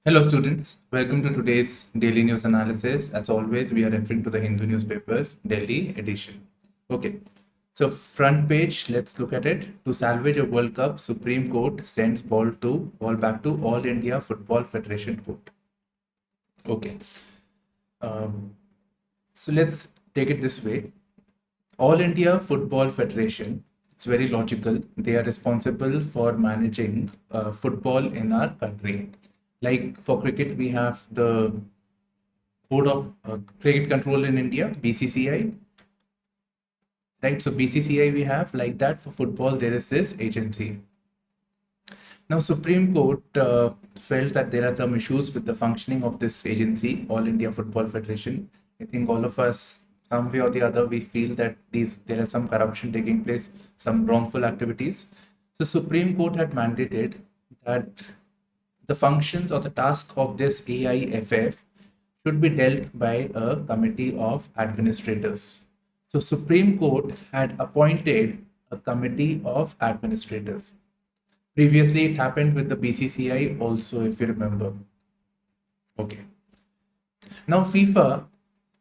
Hello students, welcome to today's daily news analysis. As always, we are referring to the Hindu newspapers, Delhi edition. Okay, so front page, let's look at it. To salvage a World Cup, Supreme Court sends ball back to All India Football Federation Court. Okay, um, so let's take it this way. All India Football Federation, it's very logical. They are responsible for managing football in our country. Like for cricket, we have the Board of Cricket Control in India, BCCI, right? So BCCI we have like that. For football, there is this agency. Now, Supreme Court felt that there are some issues with the functioning of this agency, All India Football Federation. I think all of us, some way or the other, we feel that there is some corruption taking place, some wrongful activities. So Supreme Court had mandated that the functions or the task of this AIFF should be dealt by a committee of administrators. So Supreme Court had appointed a committee of administrators. Previously, it happened with the BCCI also, if you remember. Okay. Now, FIFA,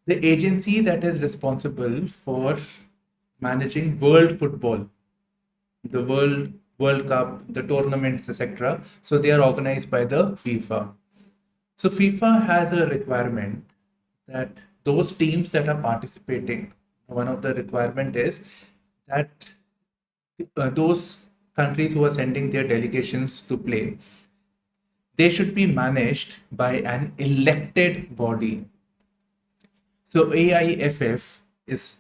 the agency that is responsible for managing world football, the World Cup, the tournaments, etc. So they are organized by the FIFA. So FIFA has a requirement that those teams that are participating, one of the requirement is that those countries who are sending their delegations to play, they should be managed by an elected body. So AIFF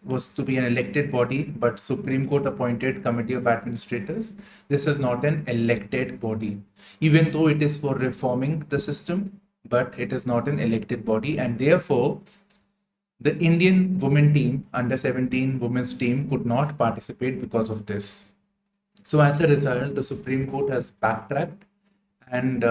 was to be an elected body, but Supreme Court appointed Committee of Administrators. This is not an elected body, even though it is for reforming the system, but it is not an elected body, and therefore the Indian women team, under 17 women's team, could not participate because of this. So as a result, the Supreme Court has backtracked, and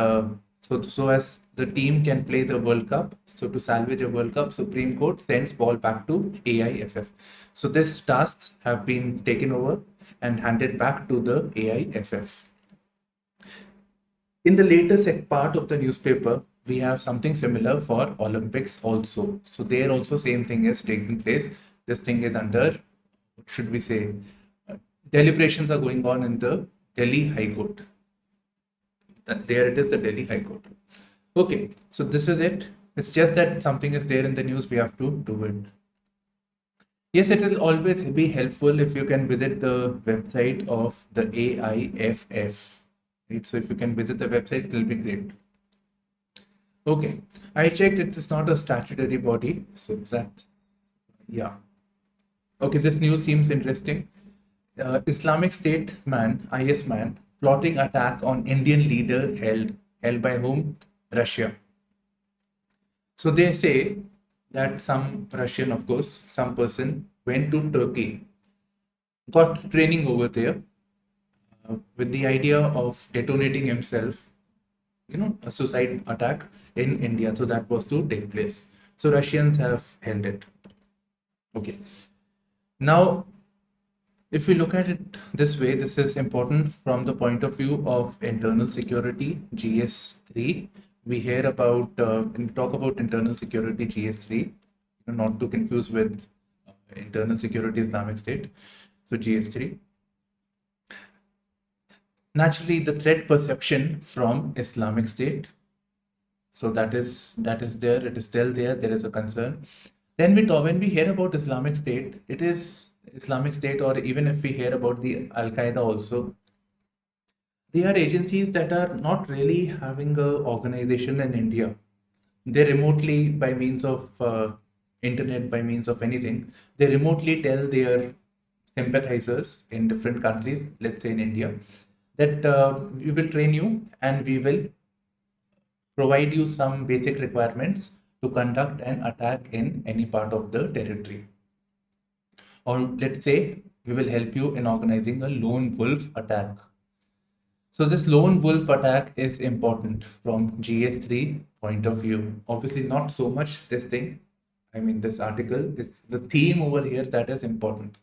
so as the team can play the World Cup. So to salvage a World Cup, Supreme Court sends ball back to AIFF. So these tasks have been taken over and handed back to the AIFF. In the latest part of the newspaper, we have something similar for Olympics also. So there also same thing is taking place. This thing is under, what should we say, deliberations are going on in the Delhi High Court. There it is, the Delhi High Court. Okay, so this is it. It's just that something is there in the news, we have to do it. Yes, it will always be helpful if you can visit the website of the AIFF. Right? So if you can visit the website, it will be great. Okay, I checked, it is not a statutory body. So that's, yeah. Okay, this news seems interesting. Islamic State man, IS man, plotting attack on Indian leader held by whom? Russia. So they say that some Russian, of course, some person went to Turkey, got training over there with the idea of detonating himself, a suicide attack in India. So that was to take place. So Russians have held it. Okay. Now, if we look at it this way, this is important from the point of view of internal security, GS3. We hear about, and talk about internal security, GS3, not to confuse with internal security Islamic State. So GS3. Naturally, the threat perception from Islamic State. So that is there. It is still there. There is a concern. Then when we hear about Islamic State, it is Islamic State, or even if we hear about the Al Qaeda also, they are agencies that are not really having a organization in India. They remotely, by means of internet, by means of anything, they remotely tell their sympathizers in different countries, let's say in India, that we will train you and we will provide you some basic requirements to conduct an attack in any part of the territory. Or let's say we will help you in organizing a lone wolf attack. So this lone wolf attack is important from GS3 point of view. Obviously not so much this thing. I mean this article, it's the theme over here that is important.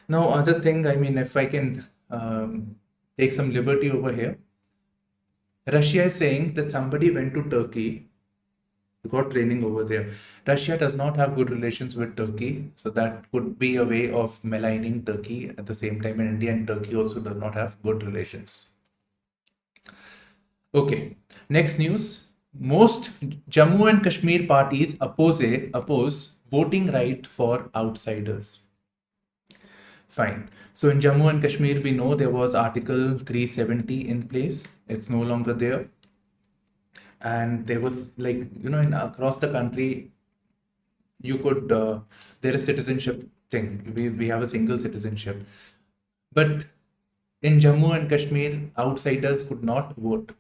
Now other thing, I mean if I can take some liberty over here. Russia is saying that somebody went to Turkey, got training over there. Russia does not have good relations with Turkey, so that could be a way of maligning Turkey. At the same time, India and Turkey also do not have good relations. Okay, next news. Most Jammu and Kashmir parties oppose voting right for outsiders. Fine. So in Jammu and Kashmir, we know there was Article 370 in place. It's no longer there. And there was, like, in across the country, you could there is citizenship thing. We have a single citizenship. But in Jammu and Kashmir, outsiders could not vote.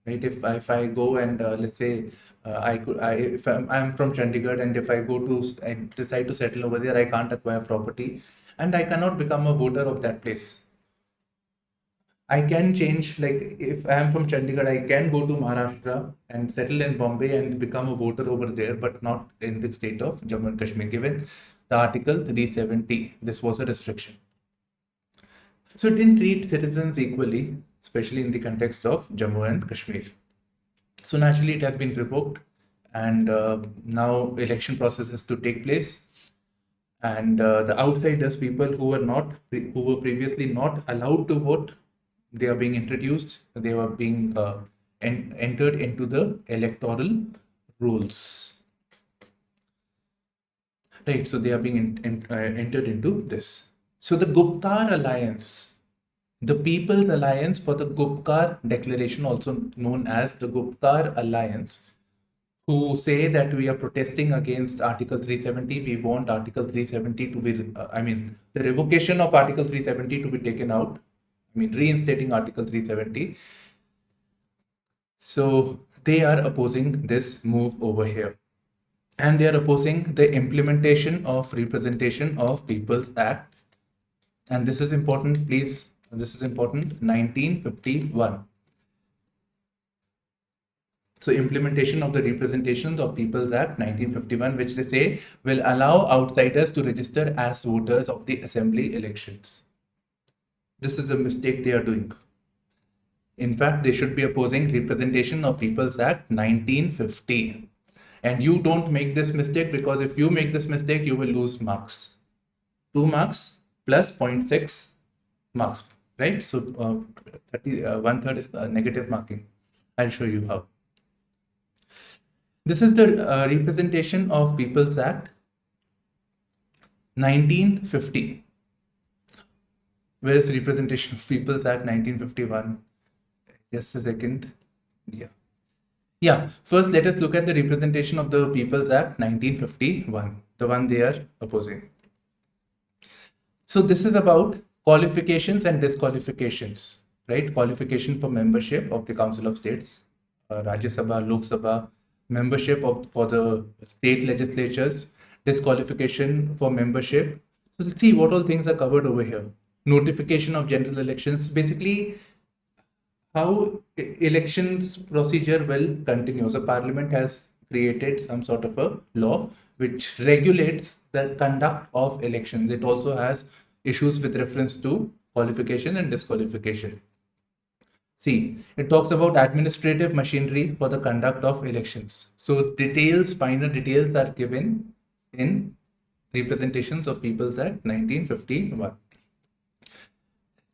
Right? If I go and let's say if I'm from Chandigarh, and if I decide to settle over there, I can't acquire property, and I cannot become a voter of that place. I can change, like if I am from Chandigarh, I can go to Maharashtra and settle in Bombay and become a voter over there, but not in the state of Jammu and Kashmir, given the Article 370. This was a restriction. So it didn't treat citizens equally, especially in the context of Jammu and Kashmir. So naturally, it has been revoked, and now election processes to take place. And the outsiders, people who were previously not allowed to vote, they are being introduced. They are being entered into the electoral rules. Right, so they are being entered into this. So the Gupkar Alliance, the People's Alliance for the Gupkar Declaration, also known as the Gupkar Alliance, who say that we are protesting against Article 370. We want Article 370 to be, the revocation of Article 370 to be taken out. Reinstating Article 370. So they are opposing this move over here. And they are opposing the implementation of Representation of People's Act. And this is important, please. This is important. 1951. So implementation of the Representation of People's Act 1951, which they say will allow outsiders to register as voters of the assembly elections. This is a mistake they are doing. In fact, they should be opposing Representation of People's Act 1950. And you don't make this mistake, because if you make this mistake, you will lose marks. 2 marks plus 0.6 marks, right? So 1/3 is negative marking. I'll show you how. This is the Representation of People's Act 1950. Where is Representation of People's Act 1951? Just a second. Yeah. First, let us look at the Representation of the People's Act 1951, the one they are opposing. So this is about qualifications and disqualifications, right? Qualification for membership of the Council of States, Rajya Sabha, Lok Sabha, membership for the state legislatures, disqualification for membership. So let's see what all things are covered over here. Notification of general elections, basically how elections procedure will continue. So Parliament has created some sort of a law which regulates the conduct of elections. It also has issues with reference to qualification and disqualification. See, it talks about administrative machinery for the conduct of elections. So finer details are given in Representations of People's Act 1951.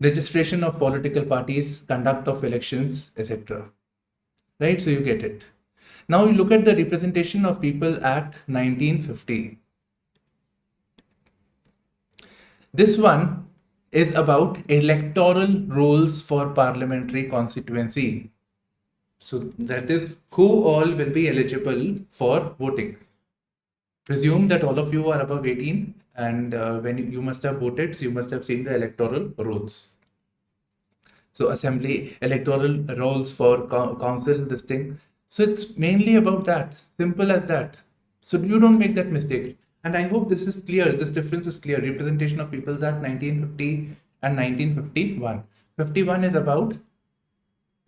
Registration of political parties, conduct of elections, etc. Right, so you get it. Now you look at the Representation of People Act 1950. This one is about electoral rules for parliamentary constituency. So that is who all will be eligible for voting. Presume that all of you are above 18, and when you must have voted, so you must have seen the electoral rules. So assembly, electoral rolls for council, this thing. So it's mainly about that, simple as that. So you don't make that mistake. And I hope this is clear, this difference is clear. Representation of People's Act 1950 and 1951. 51 is about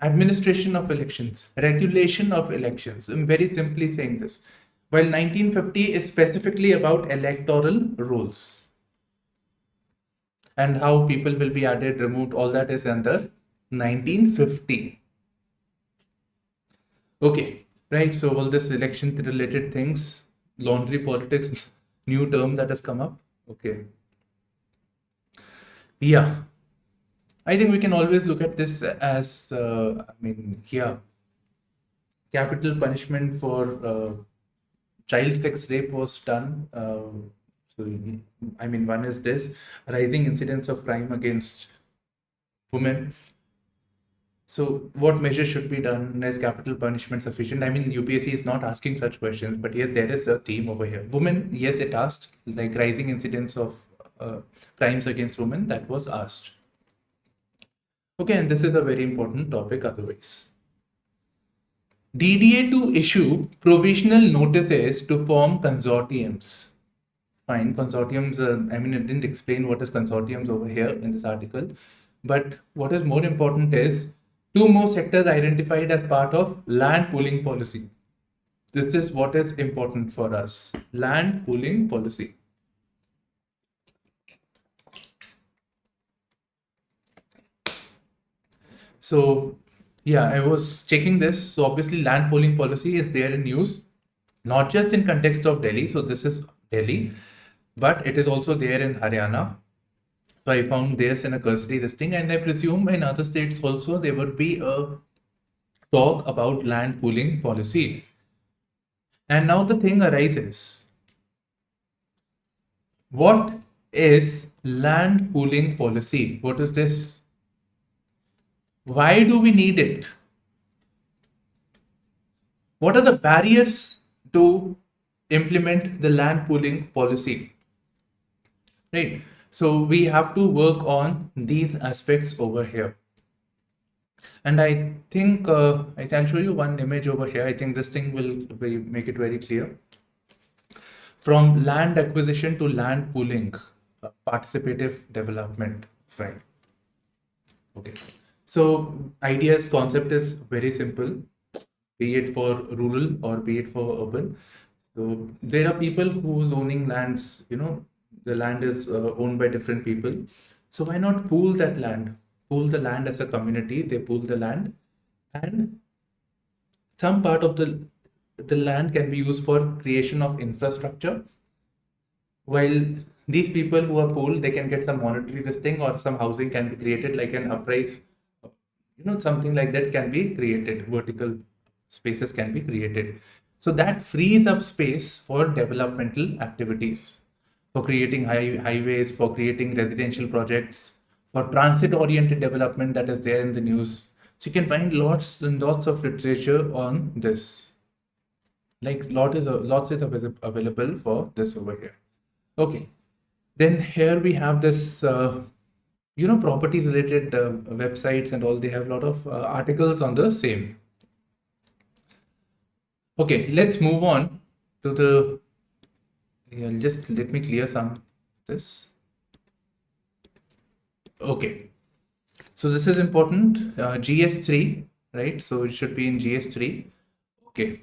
administration of elections, regulation of elections. I'm very simply saying this. While 1950 is specifically about electoral rules. And how people will be added, removed, all that is under 1950. Okay, right. So all this election related things, laundry politics, new term that has come up. Okay. Yeah, I think we can always look at this as, here, capital punishment for child sex rape was done. So, one is this rising incidence of crime against women. So, what measures should be done? Is capital punishment sufficient? I mean, UPSC is not asking such questions, but yes, there is a theme over here. Women, yes, it asked, like rising incidence of crimes against women, that was asked. Okay, and this is a very important topic otherwise. DDA to issue provisional notices to form consortiums. Fine, consortiums, it didn't explain what is consortiums over here in this article. But what is more important is two more sectors identified as part of land pooling policy. This is what is important for us. Land pooling policy. So, yeah, I was checking this. So obviously land pooling policy is there in news, not just in context of Delhi. So this is Delhi, but it is also there in Haryana. So I found this in a cursory this thing, and I presume in other states also there would be a talk about land pooling policy. And now the thing arises, what is land pooling policy? What is this? Why do we need it? What are the barriers to implement the land pooling policy? Right. So we have to work on these aspects over here. And I think I'll show you one image over here. I think this thing will make it very clear. From land acquisition to land pooling, participative development. Fine. Okay. So ideas concept is very simple, be it for rural or be it for urban. So there are people who's owning lands, the land is owned by different people. So why not pool that land? Pool the land as a community, they pool the land, and some part of the land can be used for creation of infrastructure. While these people who are pooled, they can get some monetary this thing, or some housing can be created, like an uprise, something like that can be created, vertical spaces can be created. So that frees up space for developmental activities, for creating highways, for creating residential projects, for transit oriented development that is there in the news. So you can find lots and lots of literature on this. Like lots is available for this over here. Okay. Then here we have this, property related websites and all. They have a lot of articles on the same. Okay, let's move on to the, just let me clear some of this. Okay, so this is important, GS3, right? So it should be in GS3. Okay.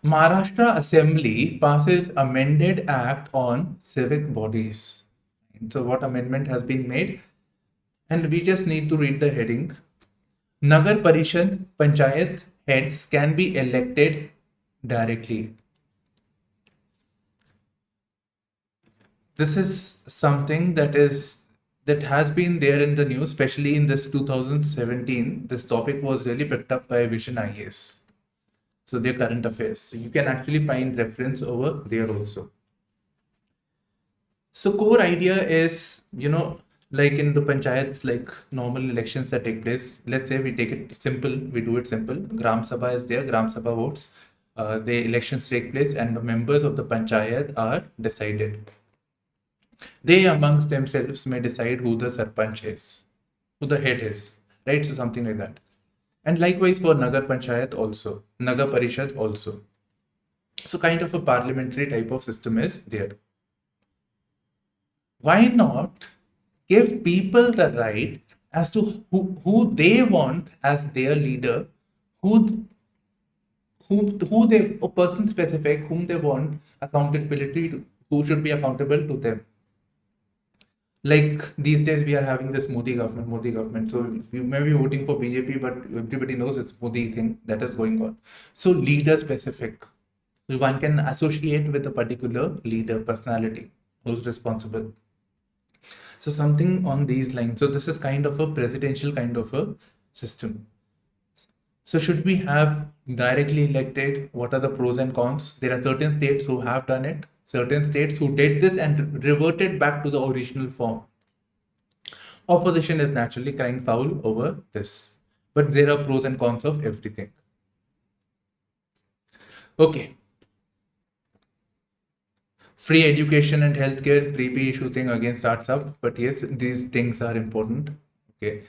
Maharashtra Assembly passes amended act on civic bodies. So what amendment has been made? And we just need to read the heading. Nagar Parishad Panchayat heads can be elected directly. This is something that has been there in the news, especially in this 2017. This topic was really picked up by Vision IAS. So their current affairs. So you can actually find reference over there also. So core idea is, like in the panchayats, like normal elections that take place, let's say we take it simple, we do it simple. Gram Sabha is there, Gram Sabha votes, the elections take place and the members of the panchayat are decided. They amongst themselves may decide who the sarpanch is, who the head is, right? So something like that. And likewise for Nagar Panchayat also, Nagar Parishad also. So kind of a parliamentary type of system is there. Why not give people the right as to who they want as their leader, who they, a person specific whom they want accountability to, who should be accountable to them. Like these days we are having this Modi government. So you may be voting for BJP, but everybody knows it's Modi thing that is going on. So leader specific. So one can associate with a particular leader personality who's responsible. So something on these lines. So this is kind of a presidential kind of a system. So should we have directly elected? What are the pros and cons? There are certain states who have done it, certain states who did this and reverted back to the original form. Opposition is naturally crying foul over this, but there are pros and cons of everything. Okay. Free education and healthcare, freebie issue thing again starts up, but yes, these things are important. Okay.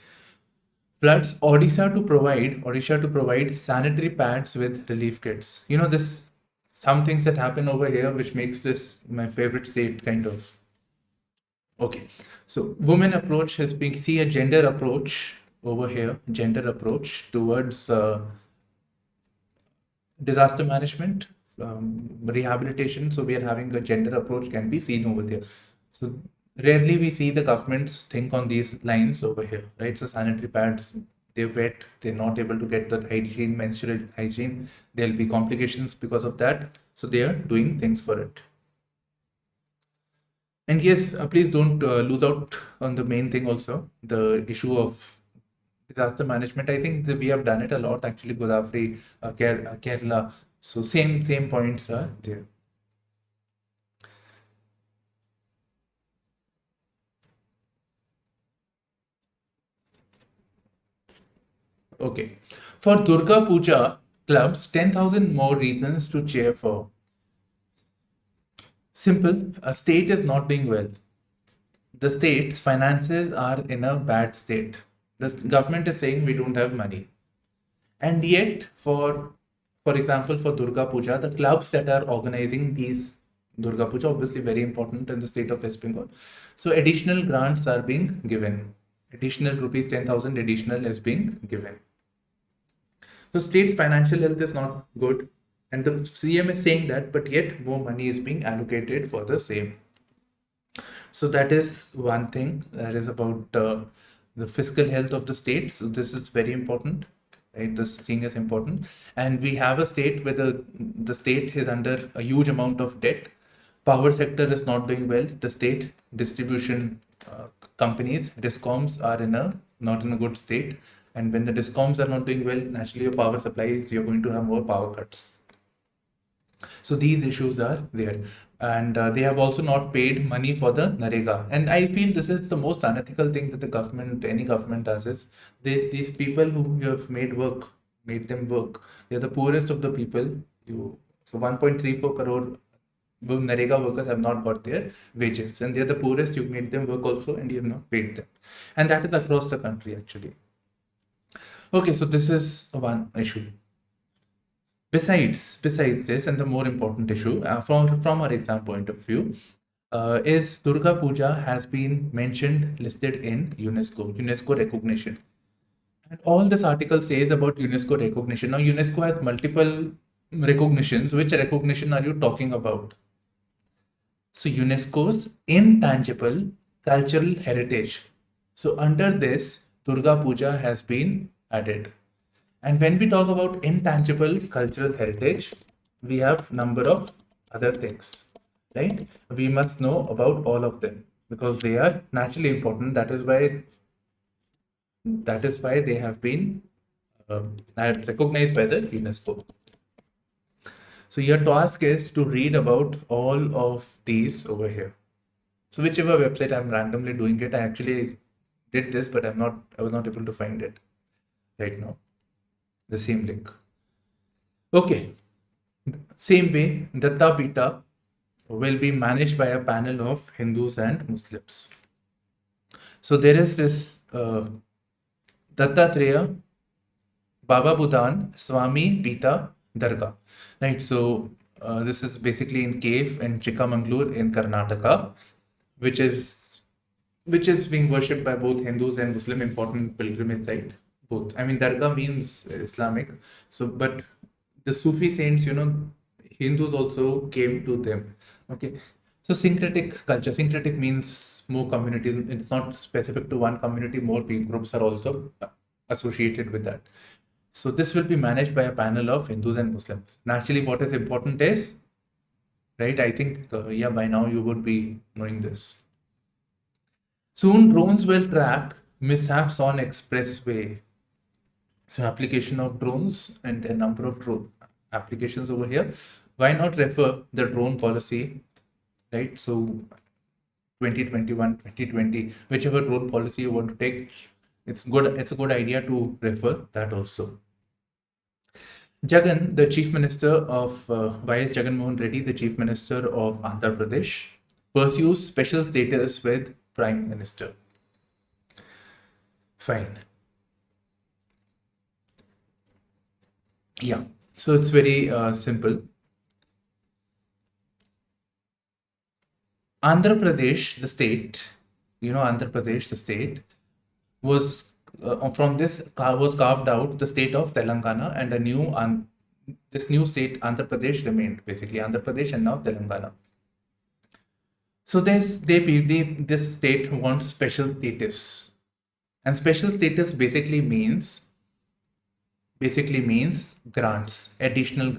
Floods, Odisha to provide sanitary pads with relief kits. You know, this some things that happen over here which makes this my favorite state kind of. Okay, so women approach has been see a gender approach over here, gender approach towards disaster management, rehabilitation. So we are having a gender approach can be seen over there. So rarely we see the governments think on these lines over here, right? So sanitary pads, they're wet, they're not able to get the hygiene, menstrual hygiene. There'll be complications because of that. So they are doing things for it. And yes, please don't lose out on the main thing also, the issue of disaster management. I think that we have done it a lot actually, Godavari, Kerala. So same points are there. Okay. For Durga Puja clubs, 10,000 more reasons to cheer for. Simple, a state is not doing well. The state's finances are in a bad state. The government is saying we don't have money. And yet, for example, for Durga Puja, the clubs that are organizing these Durga Puja, obviously very important in the state of West Bengal. So additional grants are being given. Additional rupees 10,000 additional is being given. So state's financial health is not good. And the CM is saying that, but yet more money is being allocated for the same. So that is one thing that is about the fiscal health of the states. So this is very important, right? This thing is important. And we have a state where the state is under a huge amount of debt. Power sector is not doing well. The state distribution companies, discoms, are not in a good state. And when the discoms are not doing well, naturally your power supplies, you're going to have more power cuts. So these issues are there. And they have also not paid money for the Narega. And I feel this is the most unethical thing that the government, any government does is these people who you have made them work. They're the poorest of the people. So 1.34 crore Narega workers have not got their wages. And they're the poorest. You made them work also and you have not paid them. And that is across the country actually. Okay, so this is one issue. Besides this, and the more important issue from our exam point of view, is Durga Puja has been listed in UNESCO recognition. And all this article says about UNESCO recognition. Now, UNESCO has multiple recognitions. Which recognition are you talking about? So, UNESCO's intangible cultural heritage. So, under this, Durga Puja has been added. And when we talk about intangible cultural heritage, we have number of other things, right? We must know about all of them because they are naturally important. That is why they have been recognized by the UNESCO. So your task is to read about all of these over here. So whichever website I'm randomly doing it, I actually did this, but I was not able to find it right now. The same link. Okay. Same way, Datta Pita will be managed by a panel of Hindus and Muslims. So there is this Dattatreya, Baba Budan, Swami Pita Darga. Right. So this is basically in cave in Chikmagalur in Karnataka, which is being worshipped by both Hindus and Muslim, important pilgrimage site. Both. I mean, Dargah means Islamic. So, but the Sufi saints, Hindus also came to them. Okay. So syncretic culture. Syncretic means more communities. It's not specific to one community. More people groups are also associated with that. So this will be managed by a panel of Hindus and Muslims. Naturally, what is important is, right? I think, yeah, by now you would be knowing this. Soon drones will track mishaps on expressway. So application of drones and the number of drone applications over here. Why not refer the drone policy, right? So 2021, 2020, whichever drone policy you want to take, it's good. It's a good idea to refer that also. Jagan, the Chief Minister of Y.S. Jagan Mohan Reddy, the Chief Minister of Andhra Pradesh, pursues special status with Prime Minister. Fine. Yeah, so it's very simple. Andhra Pradesh, the state, Andhra Pradesh, the state, was from this was carved out the state of Telangana, and this new state Andhra Pradesh remained, basically Andhra Pradesh and now Telangana. So this state wants special status, and special status basically means grants, additional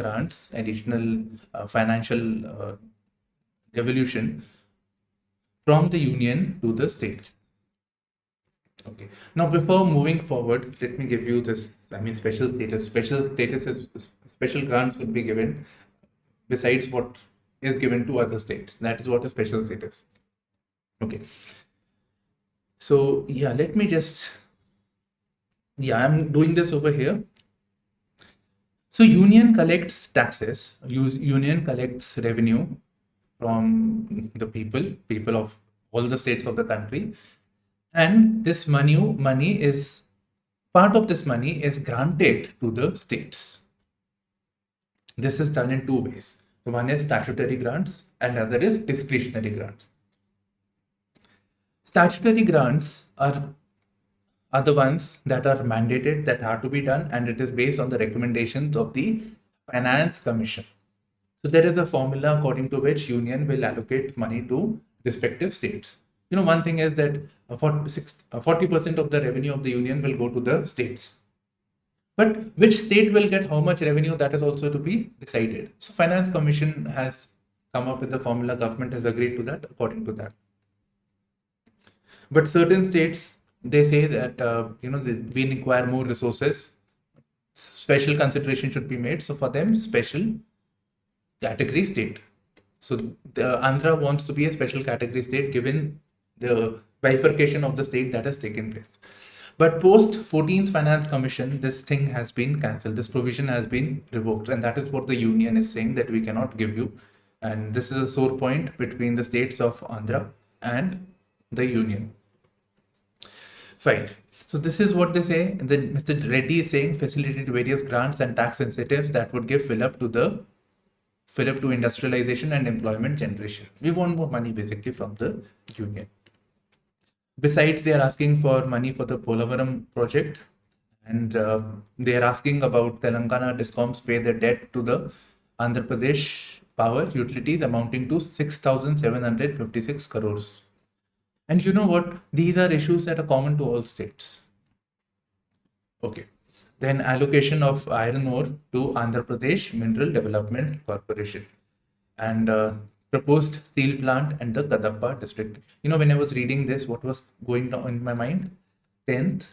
financial devolution from the union to the states. Okay. Now, before moving forward, let me give you this. I mean, special status. Special grants would be given besides what is given to other states. That is what a special status. Okay. So yeah, let me just. Yeah, I'm doing this over here. So union collects taxes. Union collects revenue from the people of all the states of the country. And this money is part of this money is granted to the states. This is done in two ways. One is statutory grants and other is discretionary grants. Statutory grants are the ones that are mandated, that have to be done, and it is based on the recommendations of the Finance Commission. So there is a formula according to which union will allocate money to respective states. One thing is that 40% of the revenue of the union will go to the states. But which state will get how much revenue, that is also to be decided. So Finance Commission has come up with the formula, government has agreed to that according to that. But certain states, they say that, we require more resources. Special consideration should be made. So for them, special category state. So the Andhra wants to be a special category state given the bifurcation of the state that has taken place. But post 14th Finance Commission, this thing has been cancelled. This provision has been revoked. And that is what the union is saying, that we cannot give you. And this is a sore point between the states of Andhra and the union. Fine. So this is what they say. Mr. Reddy is saying facilitate various grants and tax incentives that would give fill up to industrialization and employment generation. We want more money basically from the union. Besides, they are asking for money for the Polavaram project, and they are asking about Telangana Discoms pay the debt to the Andhra Pradesh power utilities amounting to 6,756 crores. And you know what? These are issues that are common to all states. Okay. Then allocation of iron ore to Andhra Pradesh Mineral Development Corporation, and proposed steel plant and the Kadapa district. When I was reading this, what was going on in my mind? 10th,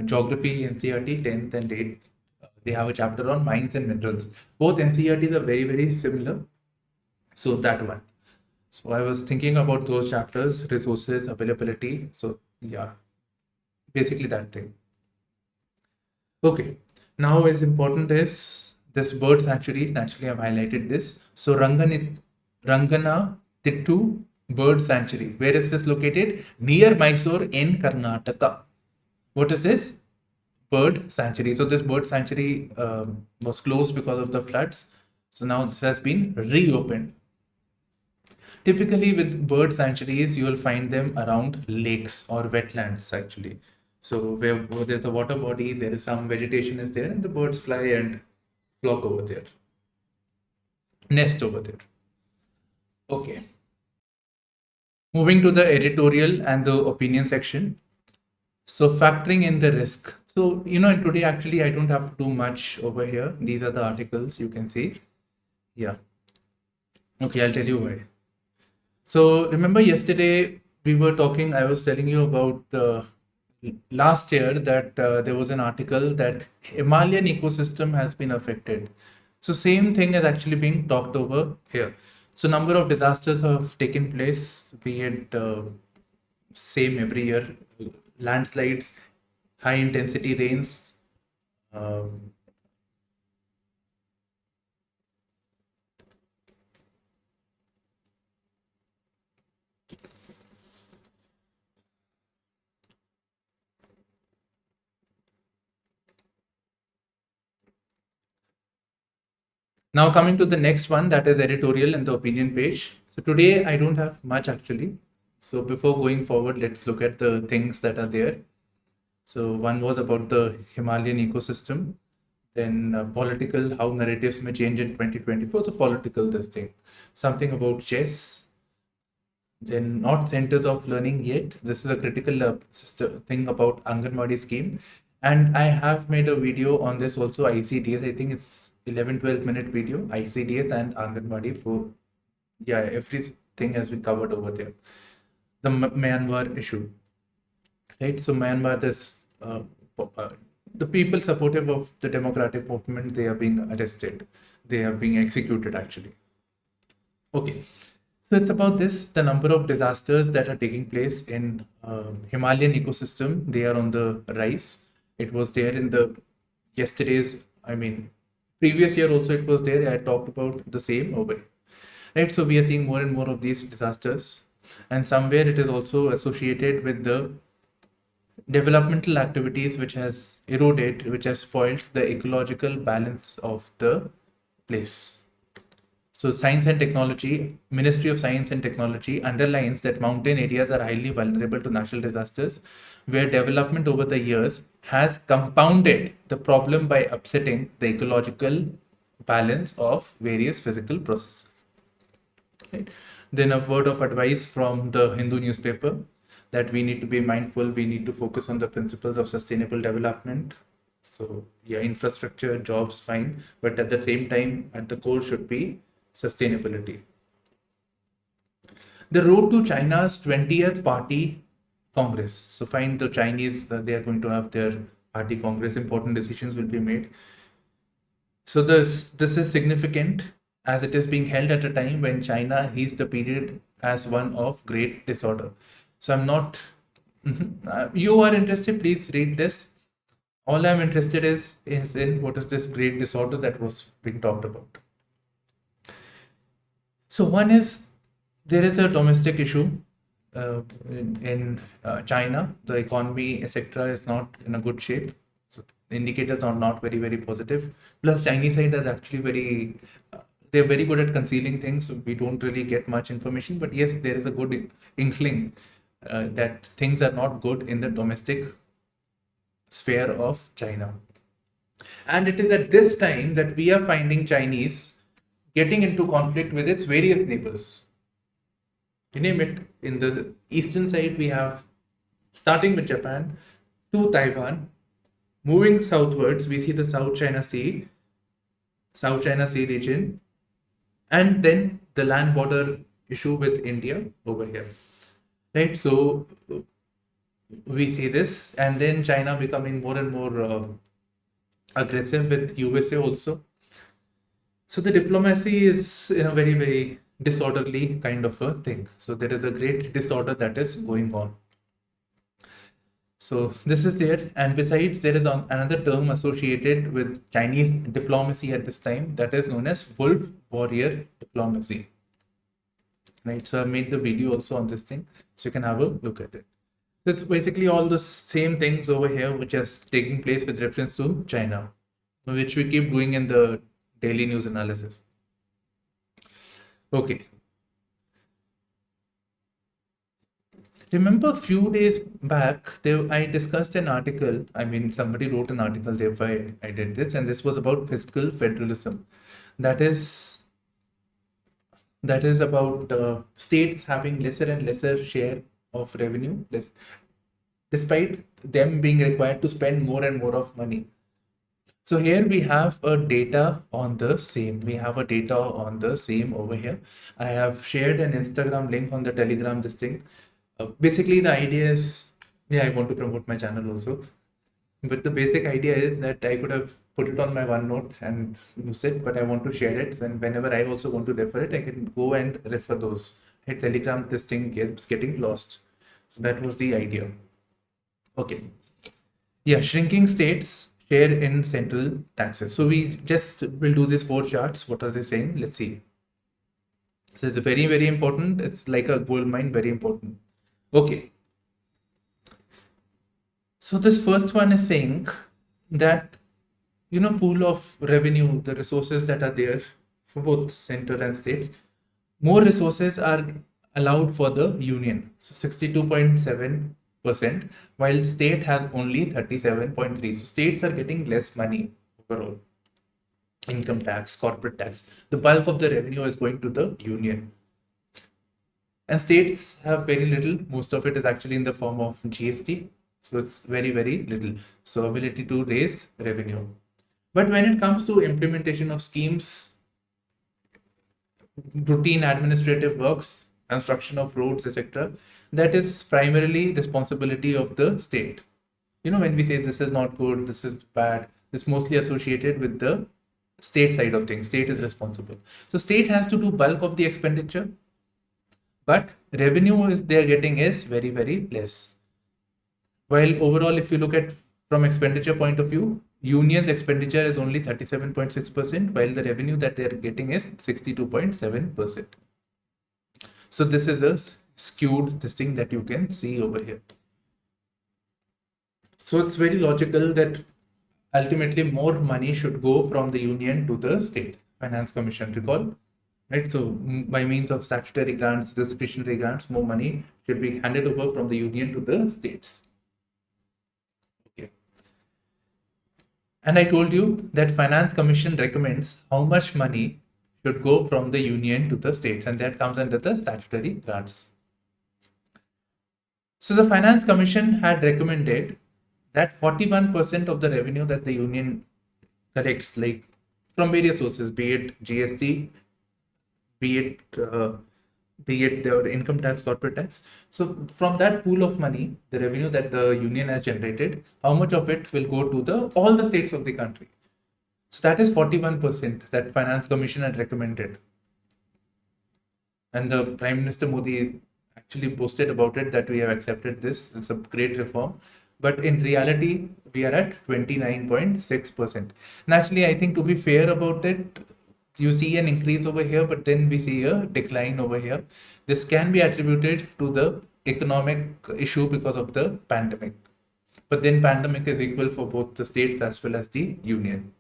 geography NCERT, 10th and 8th, they have a chapter on mines and minerals. Both NCERTs are very, very similar. So that one. So I was thinking about those chapters, resources, availability. So yeah, basically that thing. Okay, now as important is this bird sanctuary. Naturally, I've highlighted this. So Rangana Tittu Bird Sanctuary. Where is this located? Near Mysore in Karnataka. What is this? Bird sanctuary. So this bird sanctuary was closed because of the floods. So now this has been reopened. Typically with bird sanctuaries, you will find them around lakes or wetlands actually. So where there's a water body, there is some vegetation is there, and the birds fly and flock over there. Nest over there. Okay. Moving to the editorial and the opinion section. So factoring in the risk. So, today actually I don't have to do much over here. These are the articles you can see. Yeah. Okay, I'll tell you why. So remember yesterday we were talking, I was telling you about last year that there was an article that Himalayan ecosystem has been affected. So same thing is actually being talked over here. So number of disasters have taken place, be it same every year, landslides, high intensity rains. um, Now coming to the next one, that is editorial and the opinion page. So today I don't have much actually. So before going forward, let's look at the things that are there. So one was about the Himalayan ecosystem, then political, how narratives may change in 2024. So political, this thing. Something about chess, then not centers of learning yet. This is a critical thing about Anganwadi scheme. And I have made a video on this also, ICDS. I think it's 11-12 minute video, ICDS and Anganwadi. Yeah, everything has been covered over there. The Myanmar issue, right? So Myanmar, the people supportive of the democratic movement, they are being arrested. They are being executed actually. Okay. So it's about this, the number of disasters that are taking place in Himalayan ecosystem, they are on the rise. It was there in the yesterday's, I mean, previous year also it was there. I talked about the same over here. Right? So we are seeing more and more of these disasters. And somewhere it is also associated with the developmental activities which has eroded, which has spoiled the ecological balance of the place. So Science and Technology, Ministry of Science and Technology underlines that mountain areas are highly vulnerable to natural disasters, where development over the years has compounded the problem by upsetting the ecological balance of various physical processes. Right? Then a word of advice from the Hindu newspaper that we need to be mindful, we need to focus on the principles of sustainable development. So yeah, infrastructure, jobs, fine, but at the same time, at the core should be sustainability. The road to China's 20th Party Congress. So fine, the Chinese, they are going to have their party Congress, important decisions will be made. So this is significant as it is being held at a time when China is the period as one of great disorder. So I'm not, you are interested, please read this. All I'm interested is in what is this great disorder that was being talked about. So one is there is a domestic issue in China. The economy, etc., is not in a good shape. So the indicators are not very, very positive. Plus, Chinese side is actually they're very good at concealing things. So we don't really get much information. But yes, there is a good inkling that things are not good in the domestic sphere of China. And it is at this time that we are finding Chinese getting into conflict with its various neighbors. You name it. In the eastern side, we have, starting with Japan to Taiwan, moving southwards, we see the South China Sea region, and then the land border issue with India over here. Right? So we see this, and then China becoming more and more aggressive with USA also. So the diplomacy is in a very, very disorderly kind of a thing. So there is a great disorder that is going on. So this is there. And besides, there is another term associated with Chinese diplomacy at this time that is known as wolf warrior diplomacy. Right. So I made the video also on this thing. So you can have a look at it. It's basically all the same things over here which is taking place with reference to China, which we keep doing in the daily news analysis. Okay. Remember a few days back, I discussed an article. I mean, somebody wrote an article, therefore I did this, and this was about fiscal federalism. That is that is about states having lesser and lesser share of revenue, despite them being required to spend more and more of money. So here we have a data on the same. We have a data on the same over here. I have shared an Instagram link on the Telegram, this thing. Basically, the idea is, yeah, I want to promote my channel also. But the basic idea is that I could have put it on my OneNote and use it, but I want to share it. And whenever I also want to refer it, I can go and refer those. At Telegram, this thing is getting lost. So that was the idea. Okay. Yeah, shrinking states share in central taxes. So we just will do these 4 charts. What are they saying? Let's see. So it's very, very important. It's like a gold mine, very important. Okay. So this first one is saying that, pool of revenue, the resources that are there for both center and states, more resources are allowed for the union. So 62.7%, while state has only 37.3. So states are getting less money overall. Income tax, corporate tax. The bulk of the revenue is going to the union. And states have very little. Most of it is actually in the form of GST. So it's very, very little. So ability to raise revenue. But when it comes to implementation of schemes, routine administrative works, construction of roads, etc., that is primarily responsibility of the state. When we say this is not good, this is bad, it's mostly associated with the state side of things. State is responsible. So state has to do bulk of the expenditure, but revenue they're getting is very, very less. While overall, if you look at from expenditure point of view, union's expenditure is only 37.6%, while the revenue that they're getting is 62.7%. So this is a skewed this thing that you can see over here. So it's very logical that ultimately more money should go from the union to the states. Finance Commission, recall, right? So by means of statutory grants, discretionary grants, more money should be handed over from the union to the states. Okay. And I told you that Finance Commission recommends how much money should go from the union to the states, and that comes under the statutory grants. So the Finance Commission had recommended that 41% of the revenue that the union collects, like from various sources, be it GST, be it their income tax, corporate tax. So from that pool of money, the revenue that the union has generated, how much of it will go to all the states of the country? So that is 41% that Finance Commission had recommended. And the Prime Minister Modi actually posted about it that we have accepted this. It's a great reform. But in reality, we are at 29.6%. Naturally, I think to be fair about it, you see an increase over here, but then we see a decline over here. This can be attributed to the economic issue because of the pandemic. But then pandemic is equal for both the states as well as the union.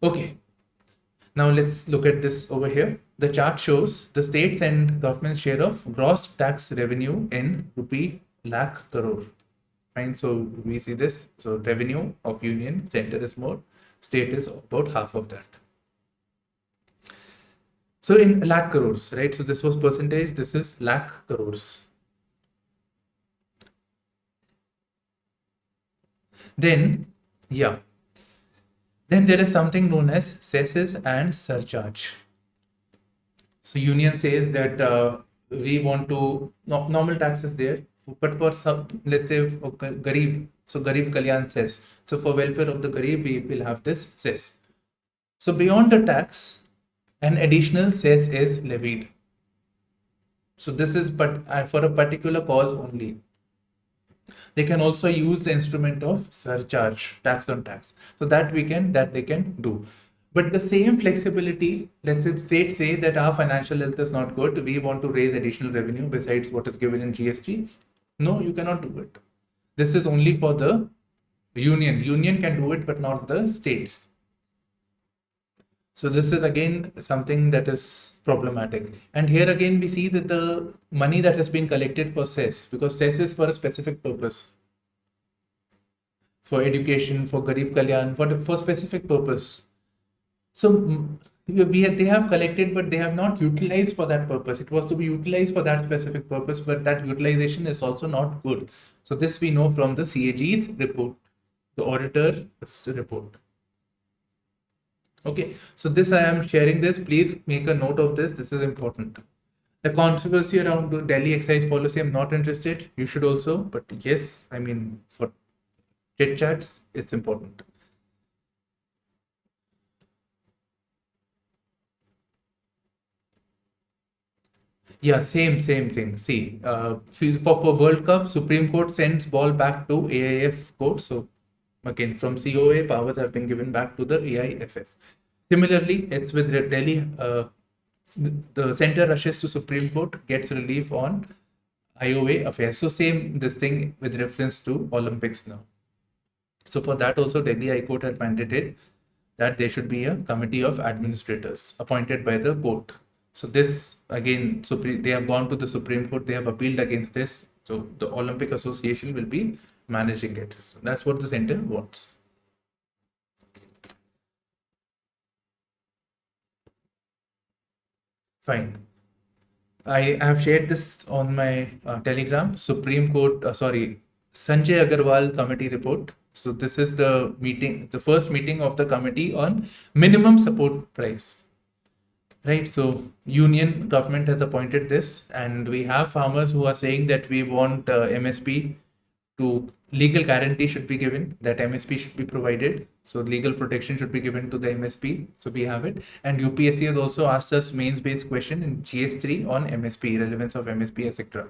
Okay. Now let's look at this over here. The chart shows the states and government's share of gross tax revenue in rupee lakh crore. Fine. So we see this. So revenue of union, center is more, state is about half of that. So in lakh crores, right? So this was percentage, this is lakh crores. Then, yeah. Then there is something known as cesses and surcharge. So union says that we want to, normal tax is there, but for some, let's say for Garib, so Garib Kalyan cess. So for welfare of the Garib, we will have this cess. So beyond the tax, an additional cess is levied. So this is but for a particular cause only. They can also use the instrument of surcharge, tax on tax. So that they can do. But the same flexibility, let's say that our financial health is not good, we want to raise additional revenue besides what is given in GST. No, you cannot do it. This is only for the union. Union can do it, but not the states. So this is again something that is problematic. And here again, we see that the money that has been collected for cess, because cess is for a specific purpose. For education, for Garib Kalyan, for specific purpose. So they have collected, but they have not utilized for that purpose. It was to be utilized for that specific purpose, but that utilization is also not good. So this we know from the CAG's report, the auditor's report. Okay, so this I am sharing this. Please make a note of this. This is important. The controversy around the Delhi excise policy, I'm not interested. You should also, but yes, I mean, for chit chats, it's important. Yeah, same thing. See, for World Cup, Supreme Court sends ball back to AIF court. So again, from COA, powers have been given back to the AIFF. Similarly, it's with Delhi. The center rushes to Supreme Court, gets relief on IOA affairs. So same this thing with reference to Olympics now. So for that also, Delhi High Court had mandated that there should be a committee of administrators appointed by the court. So this again, they have gone to the Supreme Court. They have appealed against this. So the Olympic Association will be managing it. So that's what the center wants. Fine. I have shared this on my Telegram. Supreme Court, Sanjay Agarwal committee report. So this is the meeting, the first meeting of the committee on minimum support price. Right, so union government has appointed this, and we have farmers who are saying that we want MSP to legal guarantee should be given, that MSP should be provided. So legal protection should be given to the MSP. So we have it. And UPSC has also asked us mains based question in GS3 on MSP, relevance of MSP, etc.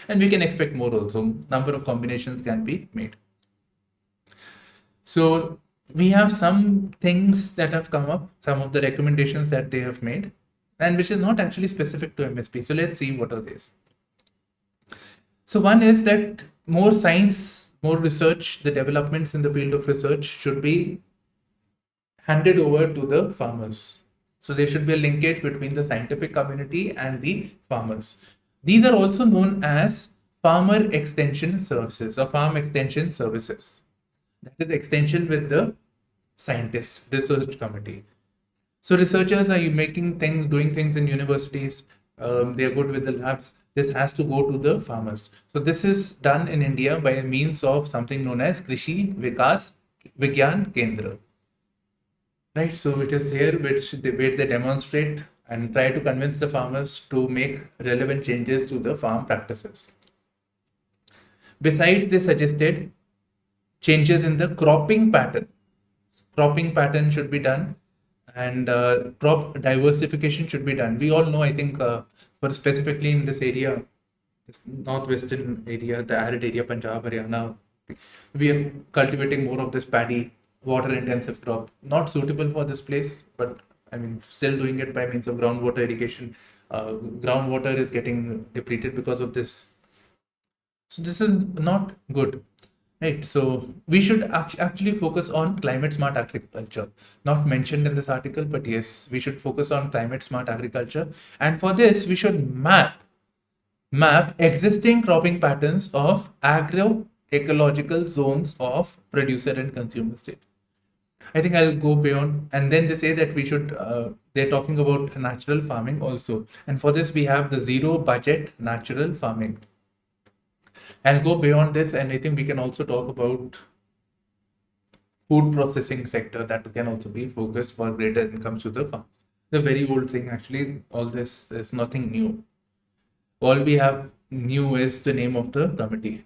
And we can expect more also. Number of combinations can be made. So we have some things that have come up, some of the recommendations that they have made, and which is not actually specific to MSP. So let's see what are these. So one is that more science, more research, the developments in the field of research should be handed over to the farmers. So there should be a linkage between the scientific community and the farmers. These are also known as farmer extension services or farm extension services. That is extension with the scientist research committee. So researchers are making things, doing things in universities. They are good with the labs. This has to go to the farmers. So this is done in India by means of something known as Krishi Vikas Vigyan Kendra. Right, so it is here where they demonstrate and try to convince the farmers to make relevant changes to the farm practices. Besides, they suggested changes in the cropping pattern. Cropping pattern should be done, and crop diversification should be done. We all know, I think, for specifically in this area, this northwestern area, the arid area, Punjab, Haryana, we are cultivating more of this paddy, water intensive crop. Not suitable for this place, but I mean, still doing it by means of groundwater irrigation. Groundwater is getting depleted because of this. So this is not good. Right, so we should actually focus on climate smart agriculture. Not mentioned in this article, but yes, we should focus on climate smart agriculture. And for this, we should map existing cropping patterns of agroecological zones of producer and consumer state. I think I'll go beyond, and then they say that we should, they're talking about natural farming also. And for this, we have the zero budget natural farming. I'll go beyond this, and I think we can also talk about food processing sector that can also be focused for greater incomes to the farms. The very old thing, actually, all this is nothing new. All we have new is the name of the committee.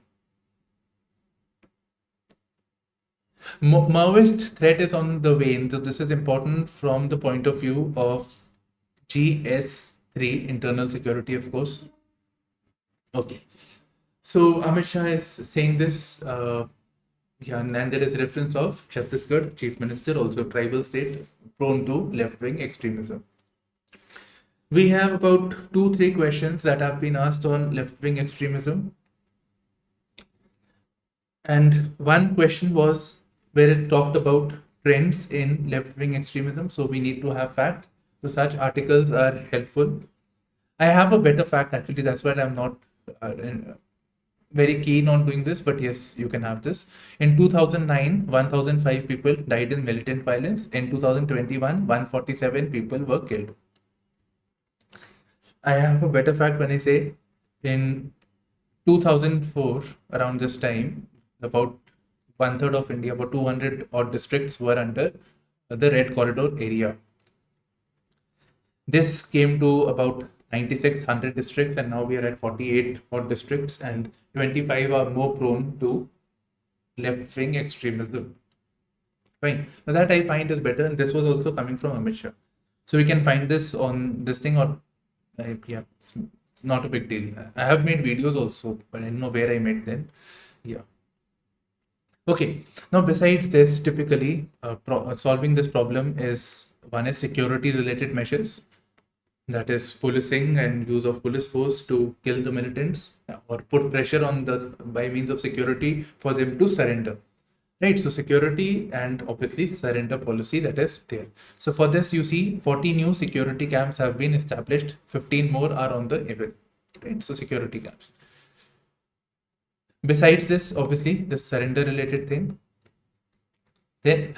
Maoist threat is on the wane. So this is important from the point of view of GS3, internal security, of course. Okay. So Amit Shah is saying this, and there is reference of Chhattisgarh chief minister, also tribal state prone to left-wing extremism. We have about 2-3 questions that have been asked on left-wing extremism. And one question was where it talked about trends in left-wing extremism. So we need to have facts. So such articles are helpful. I have a better fact, actually. That's why I'm not very keen on doing this, but yes, you can have this. In 2009, 1005 people died in militant violence. In 2021, 147 people were killed. I have a better fact when I say in 2004, around this time, about one third of India, about 200 odd districts were under the red corridor area. This came to about 9,600 districts, and now we are at 48 odd districts, and 25 are more prone to left-wing extremism. Fine. Now that I find is better, and this was also coming from Amit Shah. So we can find this on this thing, or yeah, it's not a big deal. I have made videos also, but I don't know where I made them. Yeah. Okay. Now, besides this, typically solving this problem is one is security related measures, that is policing and use of police force to kill the militants or put pressure on the by means of security for them to surrender. Right, so security and obviously surrender policy that is there. So for this, you see 40 new security camps have been established, 15 more are on the way. Right, so security camps. Besides this, obviously, the surrender related thing, then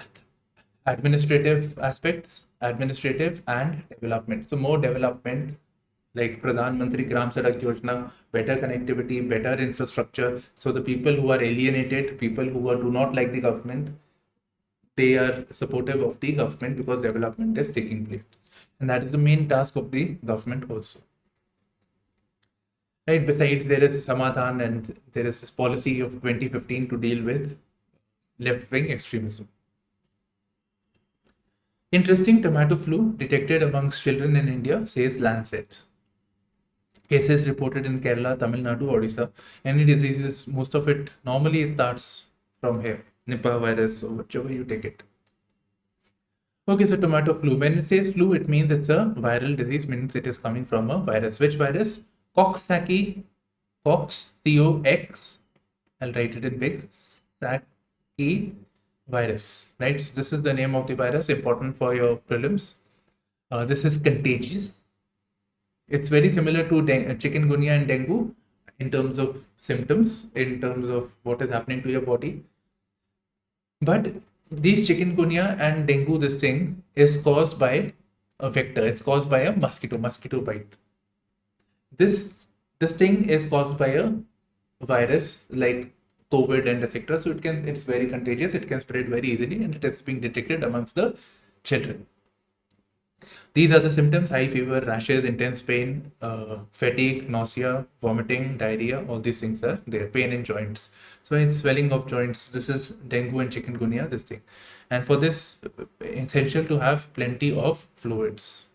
administrative aspects, administrative and development. So more development like Pradhan Mantri Gram Sadak Yojana, better connectivity, better infrastructure. So the people who are alienated, people who do not like the government, they are supportive of the government because development is taking place. And that is the main task of the government also. Right. Besides, there is Samadhan and there is this policy of 2015 to deal with left-wing extremism. Interesting tomato flu detected amongst children in India, says Lancet. Cases reported in Kerala, Tamil Nadu, Odisha. Any diseases, most of it normally starts from here. Nipah virus or whichever you take it. Okay, so tomato flu. When it says flu, it means it's a viral disease, means it is coming from a virus. Which virus? Coxsackie, Cox, C-O-X. I'll write it in big. Sackie virus, right? So this is the name of the virus, important for your prelims. This is contagious. It's very similar to chikungunya and dengue in terms of symptoms, in terms of what is happening to your body. But these chikungunya and dengue, this thing is caused by a vector. It's caused by a mosquito bite. This thing is caused by a virus like COVID and etc. So it's very contagious. It can spread very easily, and it is being detected amongst the children. These are the symptoms: high fever, rashes, intense pain, fatigue, nausea, vomiting, diarrhea. All these things are there. Pain in joints. So it's swelling of joints. This is dengue and chikungunya, this thing. And for this, essential to have plenty of fluids.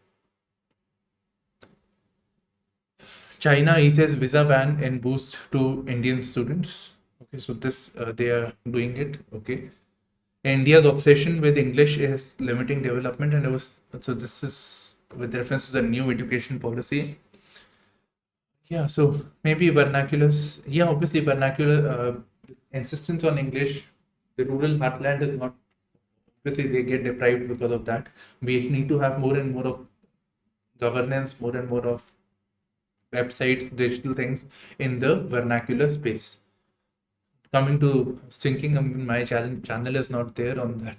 China eases visa ban in boost to Indian students. Okay, so this they are doing it. Okay. India's obsession with English is limiting development, and so this is with reference to the new education policy. Yeah, so maybe vernaculars. Yeah, obviously vernacular insistence on English. The rural heartland is not. Obviously, they get deprived because of that. We need to have more and more of governance, more and more of websites, digital things in the vernacular space. Coming to thinking, my channel is not there on that.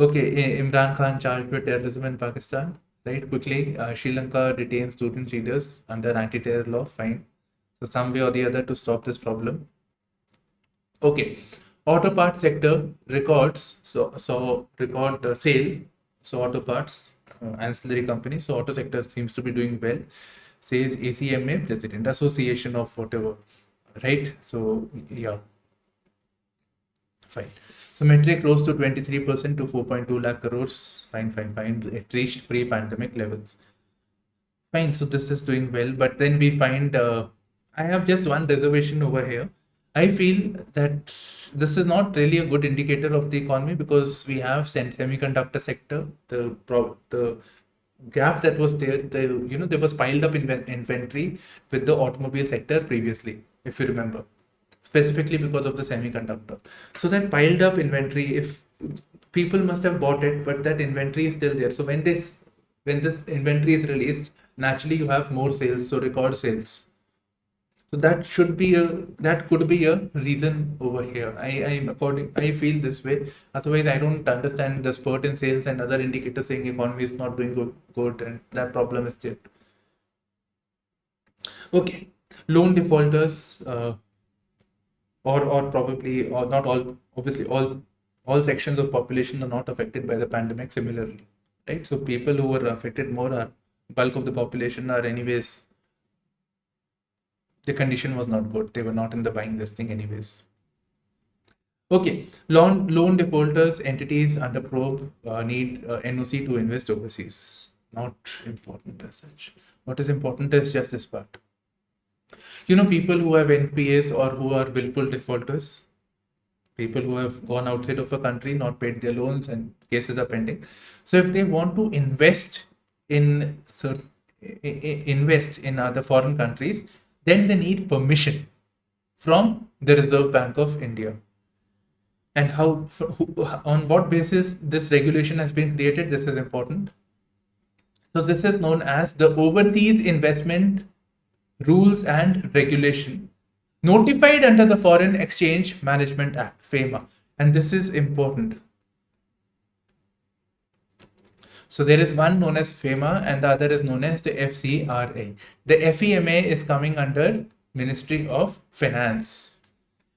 Okay, Imran Khan charged with terrorism in Pakistan. Right, quickly, Sri Lanka detains student leaders under anti-terror law. Fine. So some way or the other to stop this problem. Okay, auto parts sector records. So record sale. So auto parts ancillary company. So auto sector seems to be doing well. Says ACMA president, Association of whatever. Right, so yeah, fine. So metric rose to 23% to 4.2 lakh crores. Fine. It reached pre-pandemic levels. Fine, so this is doing well. But then we find I have just one reservation over here. I feel that this is not really a good indicator of the economy because we have semiconductor sector, the gap that was there, there was piled up inventory with the automobile sector previously, if you remember, specifically because of the semiconductor. So that piled up inventory, if people must have bought it, but that inventory is still there. So when this inventory is released, naturally you have more sales, so record sales. So that could be a reason over here. I feel this way. Otherwise, I don't understand the spurt in sales and other indicators saying economy is not doing good, and that problem is there. Okay, loan defaulters, or probably, or not all, obviously all sections of population are not affected by the pandemic similarly, right? So people who were affected more are bulk of the population are anyways, the condition was not good. They were not in the buying this thing anyways. Okay, loan defaulters entities under probe need NOC to invest overseas. Not important as such. What is important is just this part. People who have NPAs or who are willful defaulters, people who have gone outside of a country, not paid their loans, and cases are pending. So if they want to invest in other foreign countries, then they need permission from the Reserve Bank of India. And on what basis this regulation has been created, this is important. So this is known as the Overseas Investment Rules and Regulation, notified under the Foreign Exchange Management Act, FEMA. And this is important. So there is one known as FEMA and the other is known as the FCRA. The FEMA is coming under Ministry of Finance,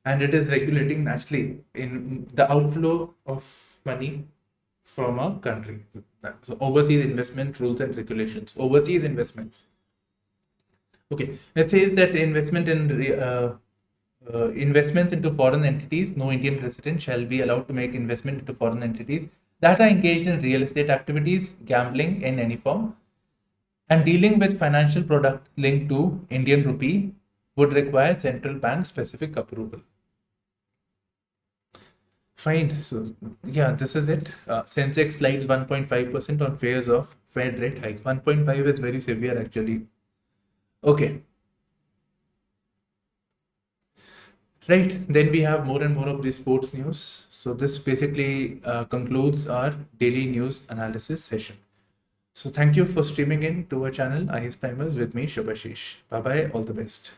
and it is regulating naturally in the outflow of money from a country. So overseas investment rules and regulations, overseas investments. Okay, it says that investments into foreign entities, no Indian resident shall be allowed to make investment into foreign entities that are engaged in real estate activities, gambling in any form, and dealing with financial products linked to Indian rupee would require central bank specific approval. Fine. So yeah, this is it. Sensex slides 1.5% on fears of Fed rate hike. 1.5 is very severe actually. Okay. Right. Then we have more and more of these sports news. So this basically concludes our daily news analysis session. So thank you for streaming in to our channel IASPrimers with me, Shubhashish. Bye bye. All the best.